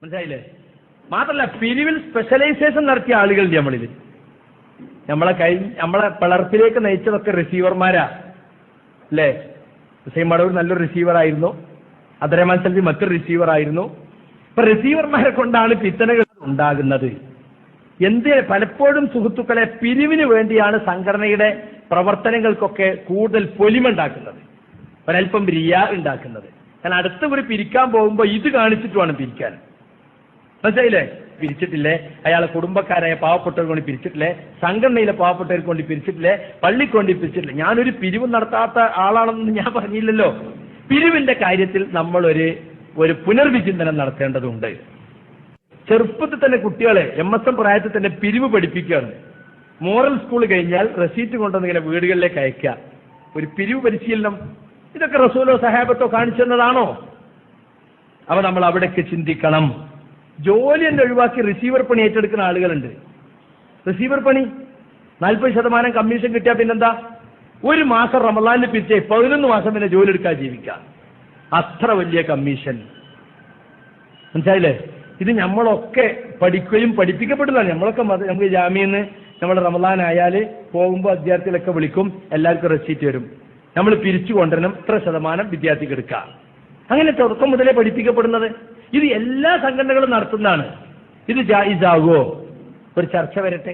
മനസ്സിലായില്ലേ? മാത്രമല്ല പിരിവിൽ സ്പെഷ്യലൈസേഷൻ നടത്തിയ ആളുകളുണ്ട് നമ്മളിൽ. നമ്മളെ പിളർപ്പിലേക്ക് നയിച്ചതൊക്കെ റിസീവർമാരാ അല്ലേ? ഹുസൈൻ മടവൂർ നല്ലൊരു റിസീവറായിരുന്നു, അബ്ദുറഹ്മാൻ സൽവി മറ്റൊരു റിസീവറായിരുന്നു. ഇപ്പൊ റിസീവർമാരെ കൊണ്ടാണ് ഫിത്തനകൾ ഉണ്ടാകുന്നത്. പലപ്പോഴും സുഹൃത്തുക്കളെ പിരിവിന് വേണ്ടിയാണ് സംഘടനയുടെ പ്രവർത്തനങ്ങൾക്കൊക്കെ കൂടുതൽ പൊലിമുണ്ടാക്കുന്നത്, ഒരൽപ്പം റിയാ ഉണ്ടാക്കുന്നത്. കാരണം അടുത്ത ഒരു പിരിക്കാൻ പോകുമ്പോൾ ഇത് കാണിച്ചിട്ട് വേണം പിരിക്കാൻ. മനസ്സിലായില്ലേ? പിരിച്ചിട്ടില്ലേ, അയാളെ കുടുംബക്കാരായ പാവപ്പെട്ടവർക്ക് കൊണ്ട് പിരിച്ചിട്ടില്ലേ, സംഘടനയിലെ പാവപ്പെട്ടവർക്ക് കൊണ്ട് പിരിച്ചിട്ടില്ലേ, പള്ളിക്ക് കൊണ്ട് പിരിച്ചിട്ടില്ലേ. ഞാനൊരു പിരിവ് നടത്താത്ത ആളാണെന്ന് ഞാൻ പറഞ്ഞില്ലല്ലോ. പിരിവിന്റെ കാര്യത്തിൽ നമ്മൾ ഒരു പുനർവിചിന്തനം നടത്തേണ്ടതുണ്ട്. ചെറുപ്പത്തിൽ തന്നെ കുട്ടികളെ MSM പ്രായത്തിൽ തന്നെ പിരിവ് പഠിപ്പിക്കുകയാണ്. മോറൽ സ്കൂൾ കഴിഞ്ഞാൽ റെസീറ്റ് കൊണ്ടുവന്നിങ്ങനെ വീടുകളിലേക്ക് അയക്കുക. ഒരു പിരിവ് പരിശീലനം, ഇതൊക്കെ റസൂലോ സഹാബത്തോ കാണിച്ചു തന്നതാണോ? അപ്പൊ നമ്മൾ അവിടേക്ക് ചിന്തിക്കണം. ജോലി തന്നെ ഒഴിവാക്കി റിസീവർ പണി ഏറ്റെടുക്കുന്ന ആളുകളുണ്ട്. റിസീവർ പണി 40% കമ്മീഷൻ കിട്ടിയാൽ പിന്നെന്താ, ഒരു മാസം റമളാനിൽ പിരിച്ച് 11 മാസം പിന്നെ ജോലി എടുക്കാൻ ജീവിക്കാം. അത്ര വലിയ കമ്മീഷൻ. മനസ്സിലായില്ലേ? ഇത് നമ്മളൊക്കെ പഠിക്കുകയും പഠിപ്പിക്കപ്പെട്ടതാണ്. നമുക്ക് ജാമ്യന്ന് നമ്മൾ റമളാൻ ആയാൽ പോകുമ്പോൾ വിദ്യാർത്ഥികളൊക്കെ വിളിക്കും, എല്ലാവർക്കും റെസീറ്റ് വരും, നമ്മൾ പിരിച്ചു കൊണ്ടുവരണം, ഇത്ര ശതമാനം വിദ്യാർത്ഥിക്ക് എടുക്കാം. അങ്ങനെ തുടക്കം മുതലേ പഠിപ്പിക്കപ്പെടുന്നത്. ഇത് എല്ലാ സംഘടനകളും നടത്തുന്നതാണ്. ഇത് ജായിസാകുമോ? ഒരു ചർച്ച വരട്ടെ.